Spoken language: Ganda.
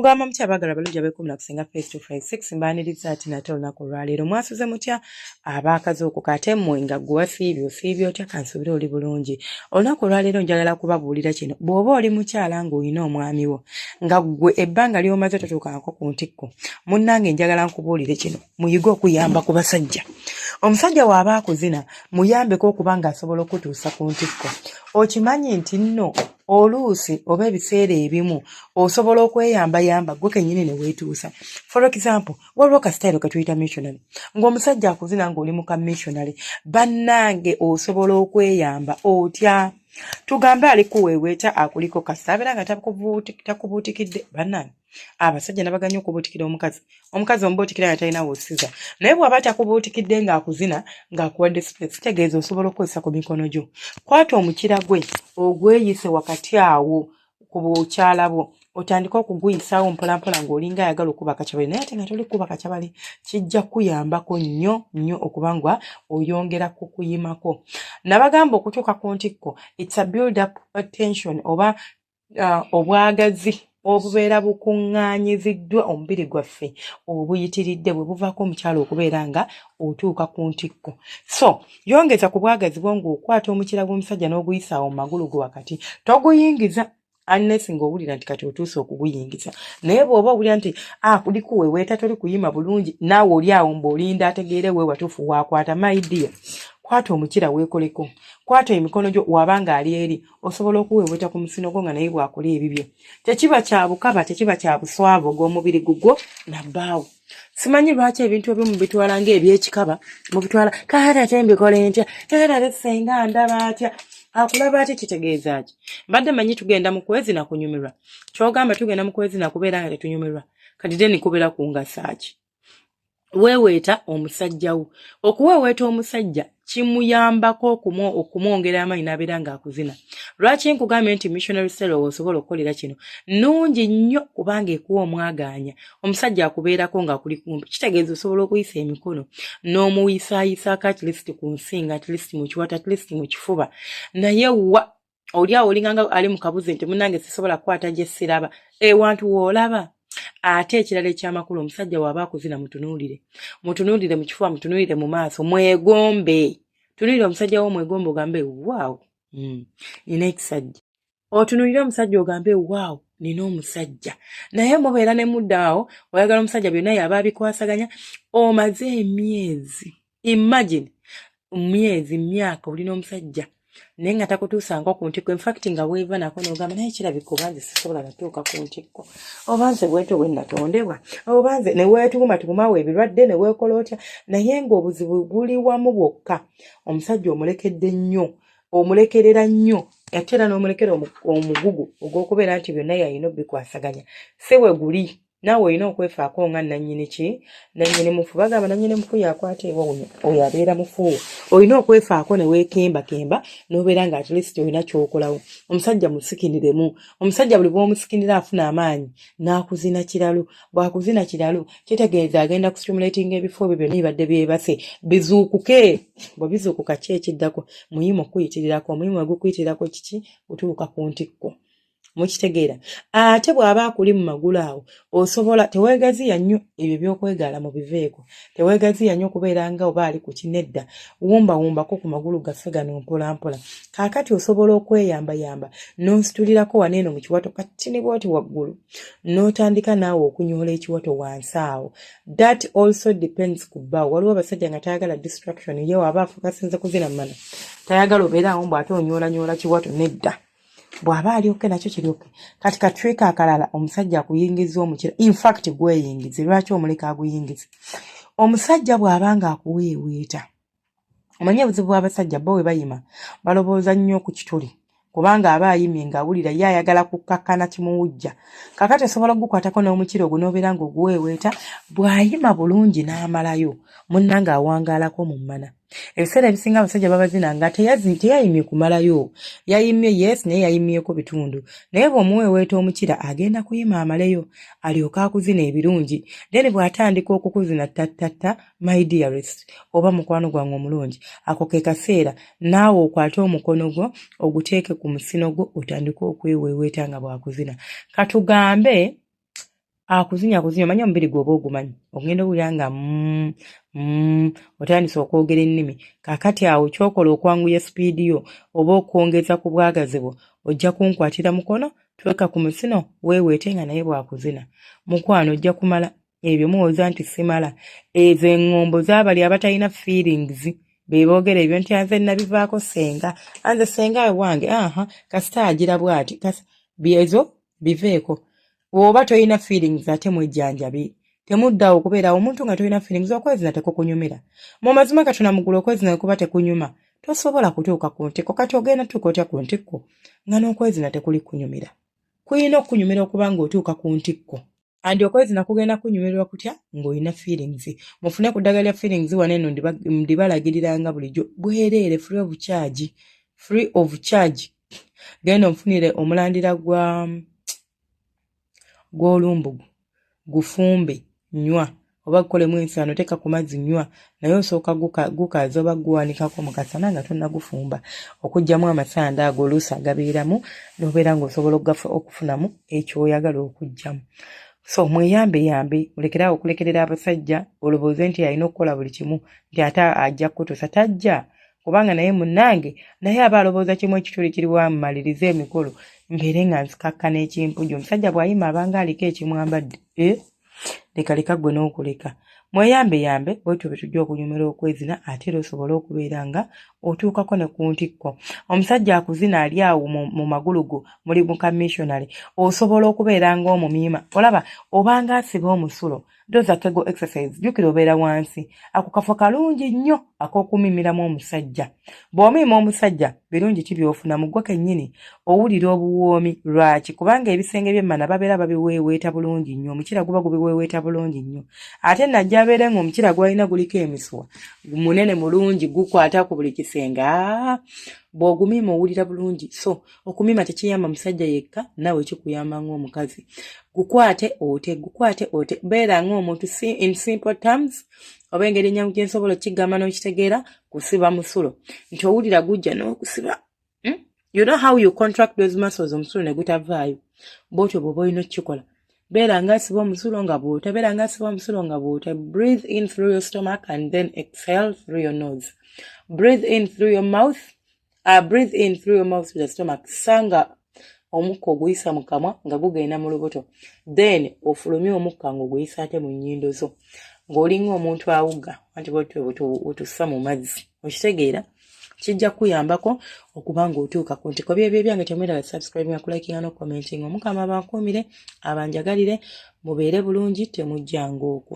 Mugwama mutya abagala balungi abeekumi na kusinga face to face 6 mbaaniriza ati nate olunaku olwaleero mwasuze mutya abaakazi okuka ate mmwe nga gwe wasiibye otya kansuubire oli bulungi. Olunaku olwaleero njagala kubabuulira kino. Bw'oba oli mukyala ng'olina omwami wo nga gwe ebbanga ly'omaze totuukangako ku ntikko, munnange njagala nkubuulire kino, muyige okuyamba ku basajja. Omusajja bw'aba akuzina muyambeko okuba ng'asobola okutuusa ku ntikko. Okimanyi nti nno oluusi oba ebiseera ebimu osobola okweyambayamba gwe kennyini ne weetuusa. For example, waliwo kasitayiro ke tuyita missionary. Ng'omusajja akuzina ng'oli muka missionary, bannange osobola okweyamba otya. Tugambe ali kuweeweeta akuliko kasita abeera nga takubuutikidde bannange. Abasajja nabaganya okubuutikira omukazi. Omukazi omubuutikira nga talina wosiza. Naye bw'aba takubuutikidde ng'akuzina ng'akuwadde space, kitegeeza osobola okukozesa ku mikono gyo. Kwata omukira gwe ogweyise wakati awo ku bukyala bwo. Otandika okuguyisaawo mpolampola ng'olinga ayagala okuba kacabali, naye ate nga toli kuba kacabali, kijja kuyambako nnyo okuba nga oyongera ku kuyimako. Nabagamba okutuuka ku ntikko, it's a build up attention oba obwagazi obubeera bukuŋŋaanyiziddwa omubiri gwaffe obuyitiridde bwe buvaako omukyalo okubeera nga otuuka ku ntikko. So yongeza ku bwagazi bwo ng'okwata omukira gw'omusajja n'oguyisaawo mu magulu go wakati, toguyingiza unless ng'owulira nti kati otuuse okuguyingiza. Naye bw'oba owulira nti kuli kuweweeta toli kuyima bulungi, naawe oli awo mb'olinda ategeere we watuufu waakwata, my dear, kwata omukira weekoleko. Kwata emikono gyo wabanga ali eri, osobola okuweweeta ku musino gwo nga naye bwakola ebibyo. Tekiba kya bukaba, tekiba kya buswavu ogw'omubiri gugwo nabbaawo. Simanyi lwaki ebintu ebimu bitwala ng'ebyekikaba, mubitwala kaata ate mbikole ntya, kaata ate senga ndaba atya. Akulaba ati kitegeeza ki? Mbadde manyi tugenda mu kwezina kunyumirwa. Kyogamba tugenda mu kwezina kubeera nga tetunyumirwa. Kati deni kubeera kungasa ki? Weeweeta omusajja wo. Okuweeweeta omusajja kimuyambako okumwongera amaanyi n'abeera ng'akuzina. Lwaki nkugambye nti missionary cell osobola okukolera kino? Nnungi nnyo kubanga ekuwa omwagaanya. Omusajja akubeerako ng'akuli kumpi. Kitegeeza osobola okuyisa emikono n'omuyisayisaako at least ku nsinga, at least mu kiwata, at least mu kifuba. Naye oli awo olinganga ali mu kabuzi nti munnange sisobola kukwata gye siraba. Ewantu woolaba. Ate ekirala ekyamakulu, omusajja waba akuzina mutunuulire mu kifuba, mutunuulire mu maaso, mwegombe. Tunuulire omusajja wo mwegombe ogambe waaw, nina ekisajja. Otunuulire omusajja ogambe waaw, nina omusajja. Naye mubeera ne mudda awo oyagala omusajja byonna yaba abikwasaganya, omaze emyezi, imagine myaka olina omusajja naye nga takutuusanga ku ntikko. In fact nga weeva nako n'ogamba naye kirabika obanze sisobola natuuka ku ntikko, obanze bwetyo bwe natondebwa, obanze ne weetugumatuguma ebirwadde ne weekola otya. Naye ng'obuzibu buli wamu bwokka, omusajja omulekerera nnyo ate era n'omulekera omugugu ogw'okubeera nti byonna yalina obikwasaganya. Si we guli. Naawe olina okwefaako nga nannyini mufu. Bagamba nannyini mufu yakwata ewa oyo abeera mufu. Olina okwefaako ne weekembakemba n'obeera nga at least olina ky'okolawo. Omusajja musikiniremu. Omusajja buli bw'omusikinira afuna amaanyi n'akuzina kiralu. Bw'akuzina kiralu kitegeeza agenda kustimulatinga ebifo byo byonna bibadde byebase bizuukuke. Bwe bizuukuka ki ekiddako? Muyimu okuyitirirako. Omuyimu ogukuyitirirako kiki? Otuuka ku ntikko. Mukitegeera. Ate bw'aba akuli mu magulu awo osobola teweegaziya nnyo ebyo by'okwegaala mu biveeko. Teweegaziya nnyo kubeera nga oba ali ku kinedda. Wumbawumbako ku magulu gaffe gano mpolampola. Kaakati osobola okweyambayamba n'onsitulirako waneeno mu kiwato katini bw'oti waggulu n'otandika naawe okunyoola ekiwato wansi awo. That also depends ku bbaawo. Waliwo abasajja nga tayagala distraction ye waba afukasinze kuzina mmana. Tayagala obeera awo mbw'ate onyoola kiwato nedda. Bw'aba alyoke nakyo kiryoke. Kati katweka akalala omusajja akuyingiza omukira. In fact gweyingize. Lwaki omuleka aguyingize? Omusajja bw'aba nga akuweeweeta. Omanyi obuzibu bw'abasajja bo we bayima balowooza nnyo ku kituli. Kubanga aba ayimye ng'awulira ye ayagala kukkakkana kimuwujja. Kakati osobola okugukwatako n'omukira ogwo n'obeera ng'oguweeweeta. Bw'ayima bulungi n'amalayo munnange awangaalako mu mmana. Ebiseera ebisinga abasajja babazina nga teyayimye kumalayo. Yayimye yes naye yayimyeko bitundu. Naye bw'omuweeweeta omukira agenda kuyima amaleyo alyoka akuzina ebirungi. Then bw'atandika okukuzina tattata my dearest oba mukwano gwange omulungi. Ako ke kaseera naawe okwate omukono gwo oguteeke ku musino gwo otandika okweweeweeta nga bw'akuzina. Katugambe akuzinya manya omubiri gwe oba ogumanyi ogenda owulira nga otandise okwogera ennimi kaakati awo kyokola okwanguya sipiidi yo oba okwongeza ku bwagazi bwo ojja kunkwatira mukono tweka ku musino weeweete nga naye bwakuzina mukwano ojja kumala ebyo muwoza nti simala ezo eŋŋombo z'abali abatalina feelings beeboogera ebyo nti anze nabivaako senga anze senga wange kasita agira bw'ati byezo biveeko oba toyina feelings ate mwejjanjabi temuddawo okubeerawo omuntu nga toyina feelings okwezina tekukunyumira mu mazima Katonda mugulu okwezina kuba tekunyuma tosobola kutuuka ku ntikko kati ogenda tuuka otya ku ntikko nga n'okwezina tekuli kunyumira kuyina okunyumira okuba nga otuuka ku ntikko andi okwezina kugenda kunyumirwa kutya ng'olina feelings mufune ku ddagala lya feelings wano eno ndibalagiriranga bulijjo bwereere free of charge genda omufunire omulandira gw'olumbugu gufumbe nywa oba gukolemu ensaano teeka ku mazzi nywa naye osooka gukaaza oba guwanikako mu kasana nga tonnagufumba okuggyamu amasanda ago oluusi agabeeramu n'obeera ng'osobola okufunamu ekyoyagala okuggyamu so mweyambe mulekerawo okulekerera abasajja olowooze nti alina okukola buli kimu nti ate ajja kukutuusa tajja kubanga naye munnange naye aba alowooza kimu ekituli kiri wamumaliriza emikolo mbeere nga nzikakkana ekimpujju omusajja bw'ayima abanga aliko ekimwambadde leka gwe n'okuleka mweyambe bwetyo betujja okunyumira okwezina ate era osobola okubeera nga otuukako ne ku ntikko omusajja akuzina ali awo mu magulu go muli mu kamissionary osobola okubeera ng'omumiima olaba obanga asiba omusulo doza kego exercise jjukira obeera wansi ako kafo kalungi nnyo ak'okumimiramu omusajja bw'omiima omusajja birungi ki by'ofuna mu ggwe kennyini owulira obuwoomi lwaki kubanga ebisenge by'emmana babeera babiweeweeta bulungi nnyo omukira guba gubiweeweeta bulungi nnyo ate najja abeere ng'omukira gwalina guliko emiswa munene mulungi gukwata ku buli kisenge bw'ogumiima owulira bulungi so okumiima tekiyamba musajja yekka nawe kikuyamba ng'omukazi gukwate ote beera ng'omuntu in simple terms oba engeri ennyangu gye nsobola okigamba n'okitegeera kusiba musulo nti owulira gujja n'okusiba you know how you contract those muscles omusulo ne gutavaayo bw'otyo bw'oba olina okukikola beera ng'asiba omusulo nga bw'ota breathe in through your stomach and then exhale through your nose breathe in through your mouth with the stomach sanga omukka oguyisa mu kamwa nga gugenda mu lubuto then ofulumye omukka ng'oguyisa ate mu nnyindo zo ng'olinga omuntu awugga anti bwotussa mu mazzi okitegeera kijja kuyambako okuba ng'otuuka ku ntiko byebyo byange temwera subscribe nga kulikinga no commenting omukama abankuumire abanjagalire mubeere bulungi temujjanga okwo